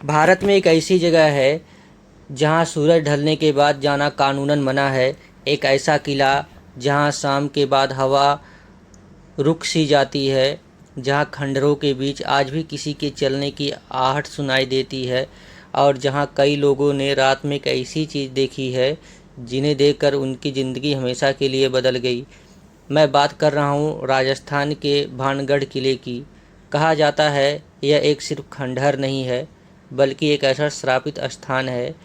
भारत में एक ऐसी जगह है जहां सूरज ढलने के बाद जाना कानूनन मना है। एक ऐसा किला जहां शाम के बाद हवा रुक सी जाती है, जहां खंडरों के बीच आज भी किसी के चलने की आहट सुनाई देती है, और जहां कई लोगों ने रात में एक ऐसी चीज़ देखी है जिन्हें देखकर उनकी ज़िंदगी हमेशा के लिए बदल गई। मैं बात कर रहा हूँ राजस्थान के भानगढ़ किले की। कहा जाता है यह एक सिर्फ खंडहर नहीं है, बल्कि एक ऐसा श्रापित स्थान है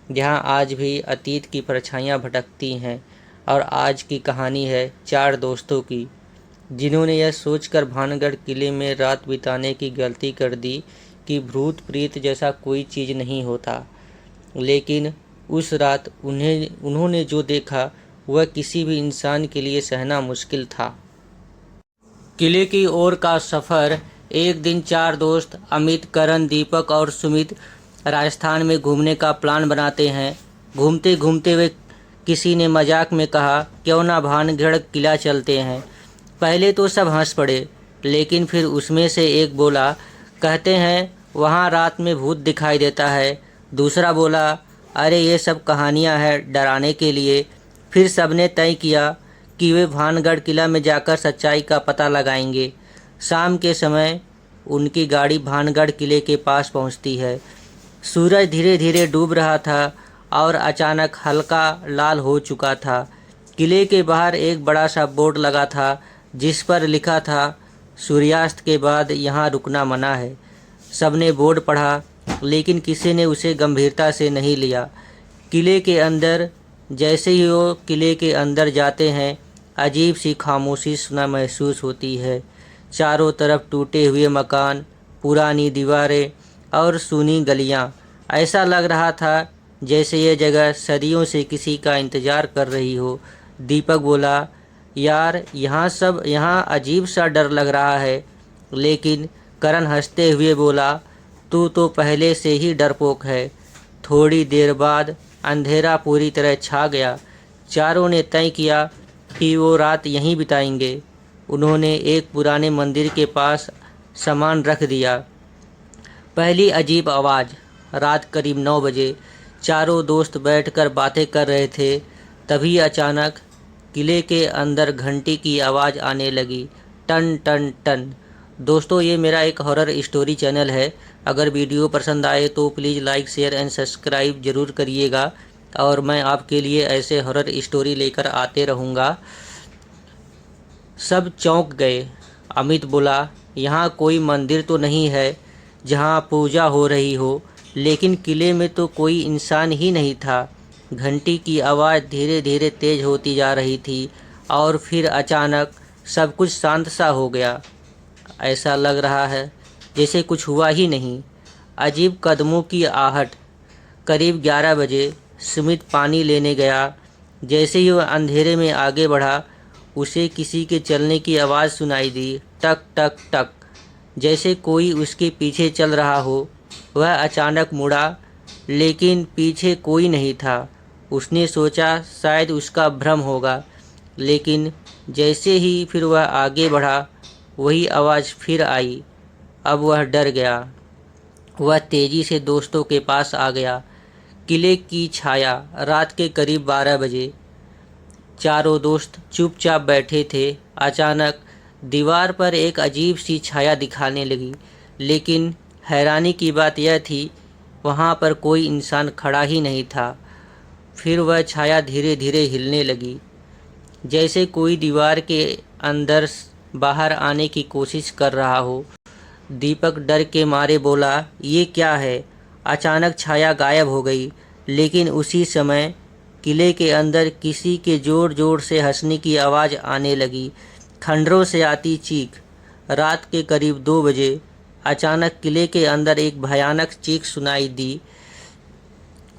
जहाँ आज भी अतीत की परछाइयाँ भटकती हैं। और आज की कहानी है चार दोस्तों की, जिन्होंने यह सोचकर भानगढ़ किले में रात बिताने की गलती कर दी कि भूत प्रेत जैसा कोई चीज़ नहीं होता। लेकिन उस रात उन्होंने जो देखा वह किसी भी इंसान के लिए सहना मुश्किल था। किले की ओर का सफ़र। एक दिन चार दोस्त अमित, करण, दीपक और सुमित राजस्थान में घूमने का प्लान बनाते हैं। घूमते घूमते वे किसी ने मजाक में कहा, क्यों ना भानगढ़ किला चलते हैं। पहले तो सब हंस पड़े, लेकिन फिर उसमें से एक बोला, कहते हैं वहाँ रात में भूत दिखाई देता है। दूसरा बोला, अरे ये सब कहानियाँ हैं डराने के लिए। फिर सबने तय किया कि वे भानगढ़ किला में जाकर सच्चाई का पता लगाएंगे। शाम के समय उनकी गाड़ी भानगढ़ किले के पास पहुंचती है। सूरज धीरे धीरे डूब रहा था और अचानक हल्का लाल हो चुका था। किले के बाहर एक बड़ा सा बोर्ड लगा था जिस पर लिखा था, सूर्यास्त के बाद यहाँ रुकना मना है। सबने बोर्ड पढ़ा, लेकिन किसी ने उसे गंभीरता से नहीं लिया। किले के अंदर जैसे ही वो किले के अंदर जाते हैं, अजीब सी खामोशी सुना महसूस होती है। चारों तरफ टूटे हुए मकान, पुरानी दीवारें और सूनी गलियां। ऐसा लग रहा था जैसे यह जगह सदियों से किसी का इंतज़ार कर रही हो। दीपक बोला, यार यहाँ अजीब सा डर लग रहा है। लेकिन करण हंसते हुए बोला, तू तो पहले से ही डरपोक है। थोड़ी देर बाद अंधेरा पूरी तरह छा गया। चारों ने तय किया कि वो रात यहीं बिताएंगे। उन्होंने एक पुराने मंदिर के पास सामान रख दिया। पहली अजीब आवाज़। रात करीब 9 बजे चारों दोस्त बैठकर बातें कर रहे थे। तभी अचानक किले के अंदर घंटी की आवाज़ आने लगी, टन टन टन। दोस्तों, ये मेरा एक हॉरर स्टोरी चैनल है। अगर वीडियो पसंद आए तो please like, share and subscribe ज़रूर करिएगा, और मैं आपके लिए ऐसे हॉरर स्टोरी लेकर आते रहूँगा। सब चौंक गए। अमित बोला, यहाँ कोई मंदिर तो नहीं है जहाँ पूजा हो रही हो, लेकिन किले में तो कोई इंसान ही नहीं था। घंटी की आवाज़ धीरे धीरे तेज होती जा रही थी और फिर अचानक सब कुछ शांत सा हो गया। ऐसा लग रहा है जैसे कुछ हुआ ही नहीं। अजीब कदमों की आहट। करीब 11 बजे सुमित पानी लेने गया। जैसे ही वह अंधेरे में आगे बढ़ा, उसे किसी के चलने की आवाज़ सुनाई दी, टक टक टक, जैसे कोई उसके पीछे चल रहा हो। वह अचानक मुड़ा, लेकिन पीछे कोई नहीं था। उसने सोचा शायद उसका भ्रम होगा, लेकिन जैसे ही फिर वह आगे बढ़ा, वही आवाज़ फिर आई। अब वह डर गया। वह तेज़ी से दोस्तों के पास आ गया। किले की छाया। रात के करीब 12 बजे चारों दोस्त चुपचाप बैठे थे। अचानक दीवार पर एक अजीब सी छाया दिखाने लगी, लेकिन हैरानी की बात यह थी वहाँ पर कोई इंसान खड़ा ही नहीं था। फिर वह छाया धीरे धीरे हिलने लगी, जैसे कोई दीवार के अंदर बाहर आने की कोशिश कर रहा हो। दीपक डर के मारे बोला, ये क्या है। अचानक छाया गायब हो गई, लेकिन उसी समय किले के अंदर किसी के ज़ोर ज़ोर से हंसने की आवाज़ आने लगी, खंडरों से आती चीख। रात के करीब 2 बजे अचानक किले के अंदर एक भयानक चीख सुनाई दी।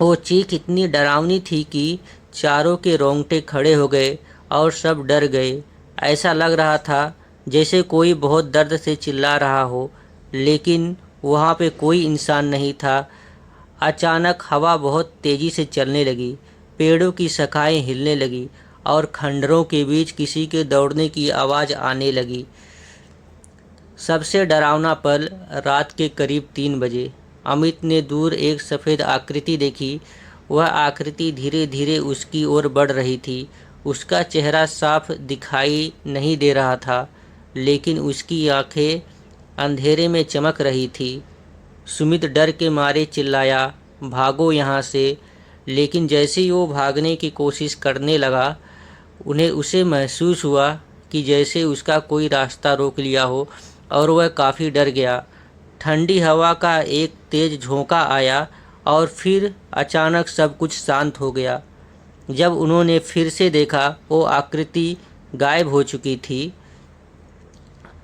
वो चीख इतनी डरावनी थी कि चारों के रोंगटे खड़े हो गए और सब डर गए। ऐसा लग रहा था जैसे कोई बहुत दर्द से चिल्ला रहा हो, लेकिन वहाँ पे कोई इंसान नहीं था। अचानक हवा बहुत तेज़ी से चलने लगी, पेड़ों की शाखाएं हिलने लगी और खंडरों के बीच किसी के दौड़ने की आवाज़ आने लगी। सबसे डरावना पल। रात के करीब 3 बजे अमित ने दूर एक सफ़ेद आकृति देखी। वह आकृति धीरे धीरे उसकी ओर बढ़ रही थी। उसका चेहरा साफ दिखाई नहीं दे रहा था, लेकिन उसकी आंखें अंधेरे में चमक रही थी। सुमित डर के मारे चिल्लाया, भागो यहाँ से। लेकिन जैसे ही वो भागने की कोशिश करने लगा, उसे महसूस हुआ कि जैसे उसका कोई रास्ता रोक लिया हो और वह काफ़ी डर गया। ठंडी हवा का एक तेज़ झोंका आया और फिर अचानक सब कुछ शांत हो गया। जब उन्होंने फिर से देखा, वो आकृति गायब हो चुकी थी।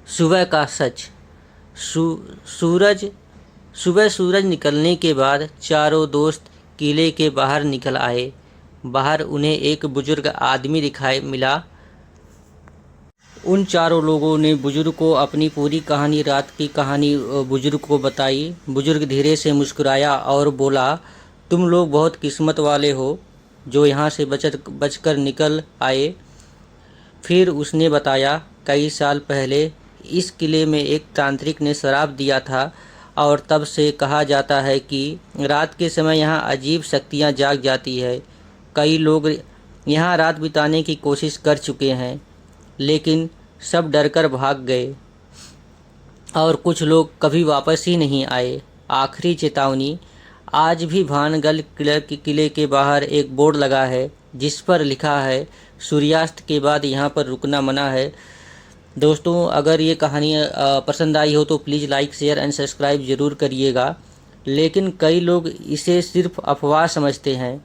सुबह का सच। सुबह सूरज निकलने के बाद चारों दोस्त किले के बाहर निकल आए। बाहर उन्हें एक बुजुर्ग आदमी दिखाई मिला। उन चारों लोगों ने बुजुर्ग को अपनी पूरी कहानी, रात की कहानी बुजुर्ग को बताई। बुजुर्ग धीरे से मुस्कुराया और बोला, तुम लोग बहुत किस्मत वाले हो जो यहाँ से बचकर निकल आए। फिर उसने बताया, कई साल पहले इस किले में एक तांत्रिक ने श्राप दिया था और तब से कहा जाता है कि रात के समय यहाँ अजीब शक्तियाँ जाग जाती है। कई लोग यहाँ रात बिताने की कोशिश कर चुके हैं, लेकिन सब डरकर भाग गए और कुछ लोग कभी वापस ही नहीं आए। आखिरी चेतावनी। आज भी भानगढ़ किले के बाहर एक बोर्ड लगा है जिस पर लिखा है, सूर्यास्त के बाद यहाँ पर रुकना मना है। दोस्तों, अगर ये कहानी पसंद आई हो तो please like, share and subscribe ज़रूर करिएगा। लेकिन कई लोग इसे सिर्फ अफवाह समझते हैं।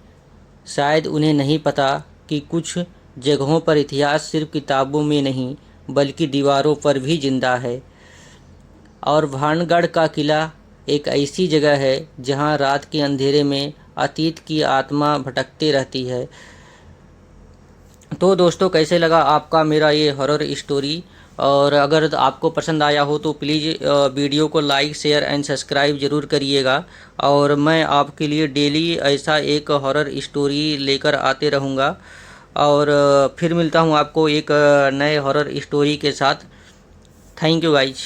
शायद उन्हें नहीं पता कि कुछ जगहों पर इतिहास सिर्फ किताबों में नहीं बल्कि दीवारों पर भी जिंदा है। और भानगढ़ का किला एक ऐसी जगह है जहां रात के अंधेरे में अतीत की आत्मा भटकती रहती है। तो दोस्तों, कैसे लगा आपका मेरा ये हॉरर स्टोरी? और अगर आपको पसंद आया हो तो प्लीज़ वीडियो को लाइक, शेयर एंड सब्सक्राइब ज़रूर करिएगा। और मैं आपके लिए डेली ऐसा एक हॉरर स्टोरी लेकर आते रहूँगा। और फिर मिलता हूँ आपको एक नए हॉरर स्टोरी के साथ। Thank you guys.